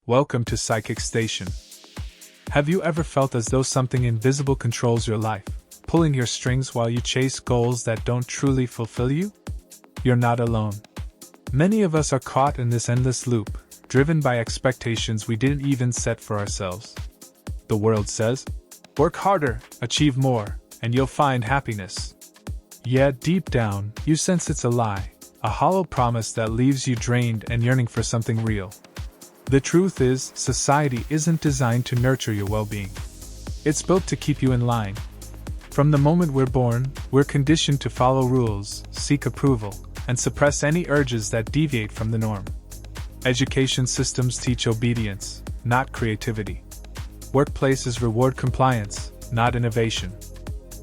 Welcome to Psychic Station. Have you ever felt as though something invisible controls your life, pulling your strings while you chase goals that don't truly fulfill you? You're not alone. Many of us are caught in this endless loop, driven by expectations we didn't even set for ourselves. The world says, work harder, achieve more, and you'll find happiness. Yet deep down, you sense it's a lie, a hollow promise that leaves you drained and yearning for something real. The truth is, society isn't designed to nurture your well-being. It's built to keep you in line. From the moment we're born, we're conditioned to follow rules, seek approval, and suppress any urges that deviate from the norm. Education systems teach obedience, not creativity. Workplaces reward compliance, not innovation.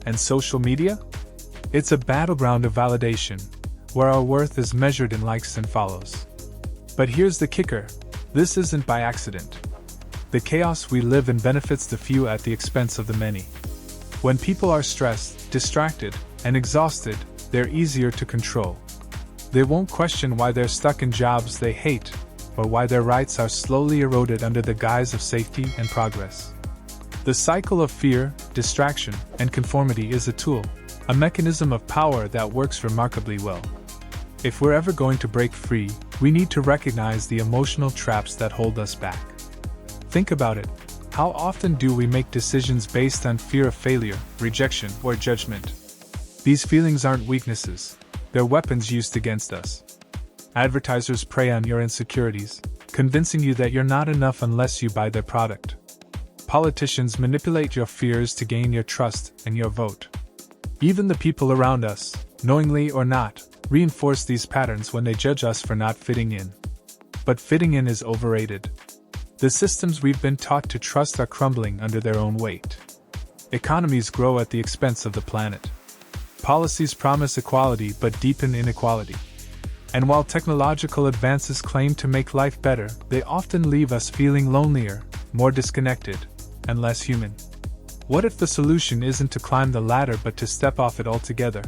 And social media? It's a battleground of validation, where our worth is measured in likes and follows. But here's the kicker. This isn't by accident. The chaos we live in benefits the few at the expense of the many. When people are stressed, distracted, and exhausted, they're easier to control. They won't question why they're stuck in jobs they hate, or why their rights are slowly eroded under the guise of safety and progress. The cycle of fear, distraction, and conformity is a tool, a mechanism of power that works remarkably well. If we're ever going to break free, we need to recognize the emotional traps that hold us back. Think about it. How often do we make decisions based on fear of failure, rejection, or judgment? These feelings aren't weaknesses. They're weapons used against us. Advertisers prey on your insecurities, convincing you that you're not enough unless you buy their product. Politicians manipulate your fears to gain your trust and your vote. Even the people around us, knowingly or not, reinforce these patterns when they judge us for not fitting in. But fitting in is overrated. The systems we've been taught to trust are crumbling under their own weight. Economies grow at the expense of the planet. Policies promise equality but deepen inequality. And while technological advances claim to make life better, they often leave us feeling lonelier, more disconnected, and less human. What if the solution isn't to climb the ladder but to step off it altogether?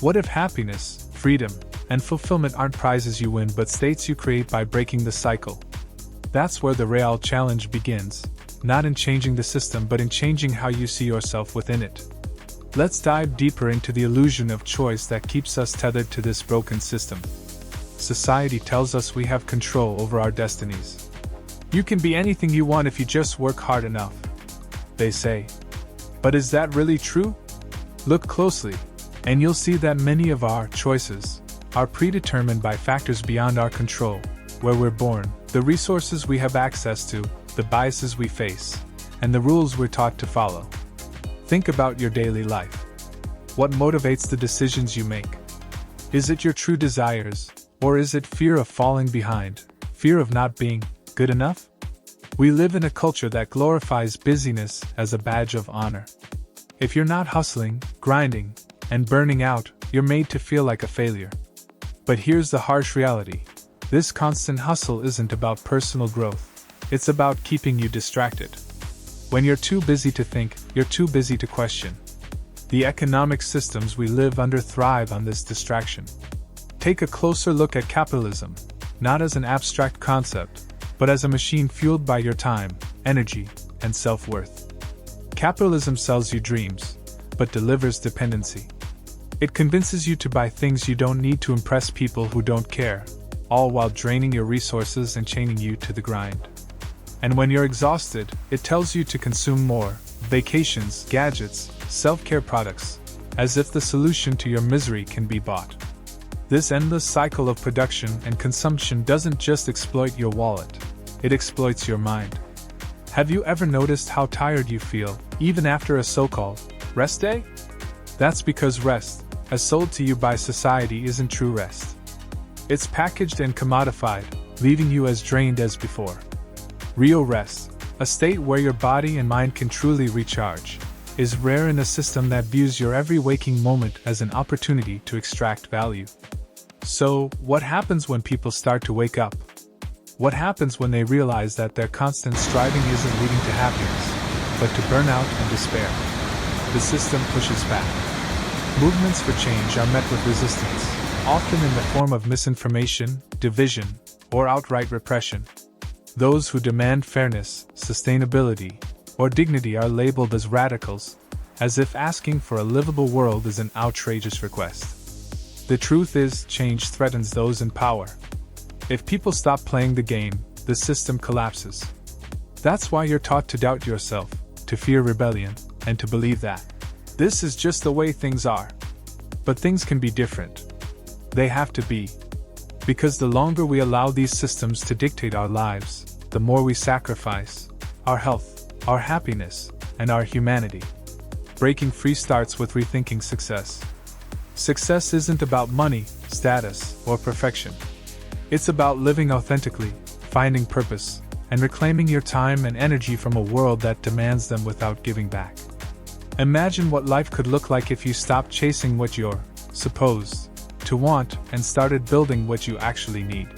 What if happiness, freedom, and fulfillment aren't prizes you win but states you create by breaking the cycle? That's where the real challenge begins, not in changing the system but in changing how you see yourself within it. Let's dive deeper into the illusion of choice that keeps us tethered to this broken system. Society tells us we have control over our destinies. You can be anything you want if you just work hard enough, they say. But is that really true? Look closely, and you'll see that many of our choices are predetermined by factors beyond our control: where we're born, the resources we have access to, the biases we face, and the rules we're taught to follow. Think about your daily life. What motivates the decisions you make? Is it your true desires, or is it fear of falling behind, fear of not being good enough? We live in a culture that glorifies busyness as a badge of honor. If you're not hustling, grinding, and burning out, you're made to feel like a failure. But here's the harsh reality. This constant hustle isn't about personal growth. It's about keeping you distracted. When you're too busy to think, you're too busy to question. The economic systems we live under thrive on this distraction. Take a closer look at capitalism, not as an abstract concept, but as a machine fueled by your time, energy, and self-worth. Capitalism sells you dreams, but delivers dependency. It convinces you to buy things you don't need to impress people who don't care, all while draining your resources and chaining you to the grind. And when you're exhausted, it tells you to consume more: vacations, gadgets, self-care products, as if the solution to your misery can be bought. This endless cycle of production and consumption doesn't just exploit your wallet, it exploits your mind. Have you ever noticed how tired you feel, even after a so-called rest day? That's because rest, as sold to you by society, isn't true rest. It's packaged and commodified, leaving you as drained as before. Real rest, a state where your body and mind can truly recharge, is rare in a system that views your every waking moment as an opportunity to extract value. So, what happens when people start to wake up? What happens when they realize that their constant striving isn't leading to happiness, but to burnout and despair? The system pushes back. Movements for change are met with resistance, often in the form of misinformation, division, or outright repression. Those who demand fairness, sustainability, or dignity are labeled as radicals, as if asking for a livable world is an outrageous request. The truth is, change threatens those in power. If people stop playing the game, the system collapses. That's why you're taught to doubt yourself, to fear rebellion, and to believe that this is just the way things are. But things can be different. They have to be. Because the longer we allow these systems to dictate our lives, the more we sacrifice our health, our happiness, and our humanity. Breaking free starts with rethinking success. Success isn't about money, status, or perfection. It's about living authentically, finding purpose, and reclaiming your time and energy from a world that demands them without giving back. Imagine what life could look like if you stopped chasing what you're supposed to want and started building what you actually need.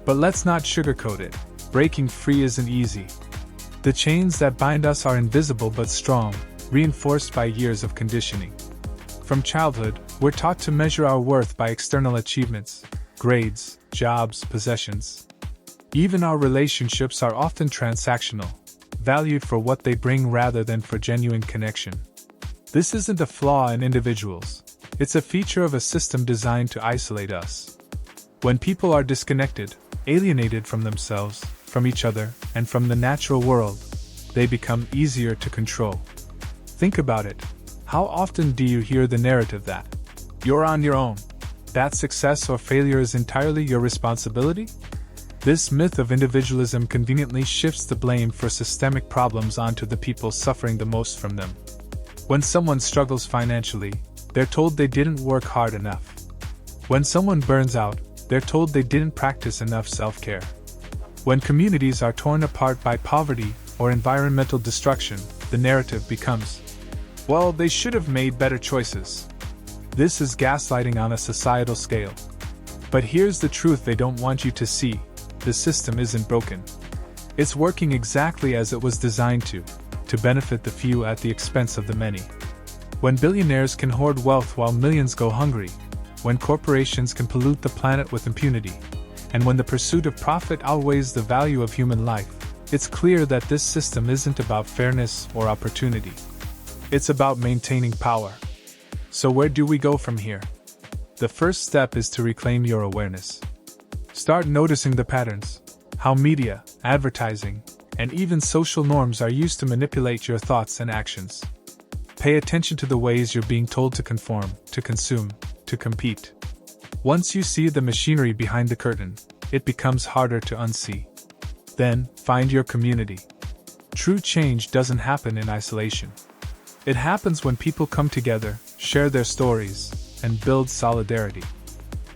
But let's not sugarcoat it. Breaking free isn't easy. The chains that bind us are invisible but strong, reinforced by years of conditioning. From childhood, we're taught to measure our worth by external achievements, grades, jobs, possessions. Even our relationships are often transactional, valued for what they bring rather than for genuine connection. This isn't a flaw in individuals. It's a feature of a system designed to isolate us. When people are disconnected, alienated from themselves, from each other, and from the natural world, they become easier to control. Think about it. How often do you hear the narrative that you're on your own, that success or failure is entirely your responsibility? This myth of individualism conveniently shifts the blame for systemic problems onto the people suffering the most from them. When someone struggles financially, they're told they didn't work hard enough. When someone burns out, they're told they didn't practice enough self-care. When communities are torn apart by poverty or environmental destruction, the narrative becomes, well, they should have made better choices. This is gaslighting on a societal scale. But here's the truth they don't want you to see. The system isn't broken. It's working exactly as it was designed to benefit the few at the expense of the many. When billionaires can hoard wealth while millions go hungry, when corporations can pollute the planet with impunity, and when the pursuit of profit outweighs the value of human life, it's clear that this system isn't about fairness or opportunity. It's about maintaining power. So where do we go from here? The first step is to reclaim your awareness. Start noticing the patterns, how media, advertising, and even social norms are used to manipulate your thoughts and actions. Pay attention to the ways you're being told to conform, to consume, to compete. Once you see the machinery behind the curtain, it becomes harder to unsee. Then, find your community. True change doesn't happen in isolation. It happens when people come together, share their stories, and build solidarity.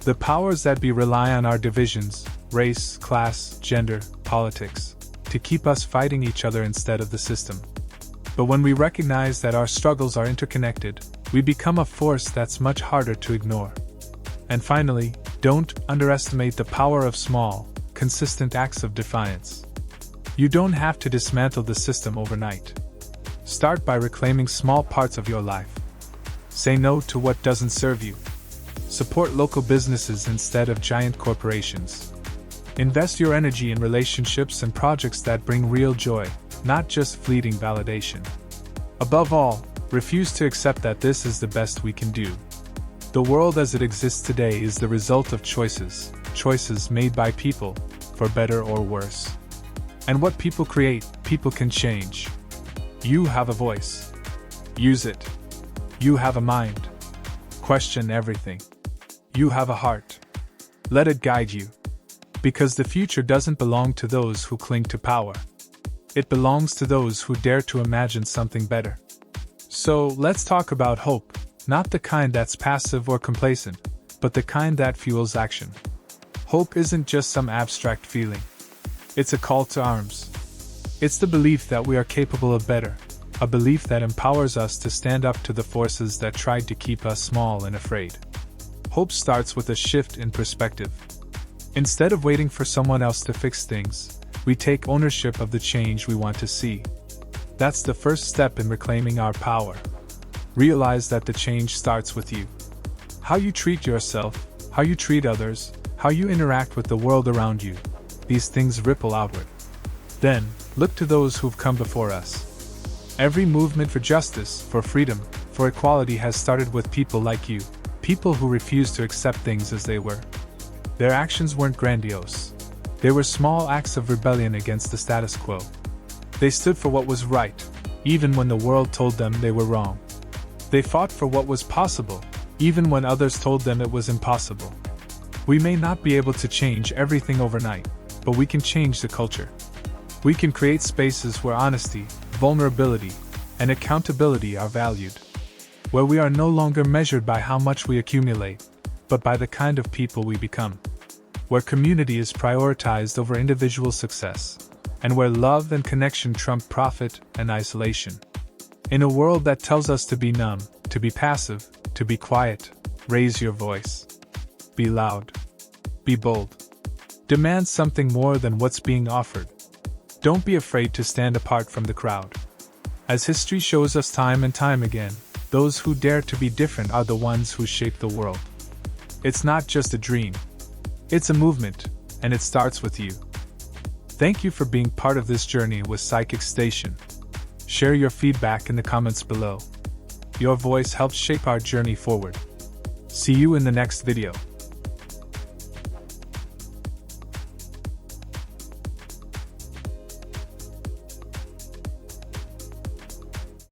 The powers that be rely on our divisions, race, class, gender, politics, to keep us fighting each other instead of the system. But when we recognize that our struggles are interconnected, we become a force that's much harder to ignore. And finally, don't underestimate the power of small, consistent acts of defiance. You don't have to dismantle the system overnight. Start by reclaiming small parts of your life. Say no to what doesn't serve you. Support local businesses instead of giant corporations. Invest your energy in relationships and projects that bring real joy, not just fleeting validation. Above all, refuse to accept that this is the best we can do. The world as it exists today is the result of choices made by people, for better or worse. And what people create, people can change. You have a voice. Use it. You have a mind. Question everything. You have a heart. Let it guide you. Because the future doesn't belong to those who cling to power. It belongs to those who dare to imagine something better. So, let's talk about hope, not the kind that's passive or complacent, but the kind that fuels action. Hope isn't just some abstract feeling. It's a call to arms. It's the belief that we are capable of better, a belief that empowers us to stand up to the forces that tried to keep us small and afraid. Hope starts with a shift in perspective. Instead of waiting for someone else to fix things, we take ownership of the change we want to see. That's the first step in reclaiming our power. Realize that the change starts with you. How you treat yourself, how you treat others, how you interact with the world around you. these things ripple outward. Then, look to those who've come before us. Every movement for justice, for freedom, for equality has started with people like you, people who refused to accept things as they were. Their actions weren't grandiose. They were small acts of rebellion against the status quo. They stood for what was right, even when the world told them they were wrong. They fought for what was possible, even when others told them it was impossible. We may not be able to change everything overnight, but we can change the culture. We can create spaces where honesty, vulnerability, and accountability are valued. Where we are no longer measured by how much we accumulate, but by the kind of people we become. Where community is prioritized over individual success, and where love and connection trump profit and isolation. In a world that tells us to be numb, to be passive, to be quiet, raise your voice. Be loud. Be bold. Demand something more than what's being offered. Don't be afraid to stand apart from the crowd. As history shows us time and time again, those who dare to be different are the ones who shape the world. It's not just a dream. It's a movement, and it starts with you. Thank you for being part of this journey with Psychic Station. Share your feedback in the comments below. Your voice helps shape our journey forward. See you in the next video.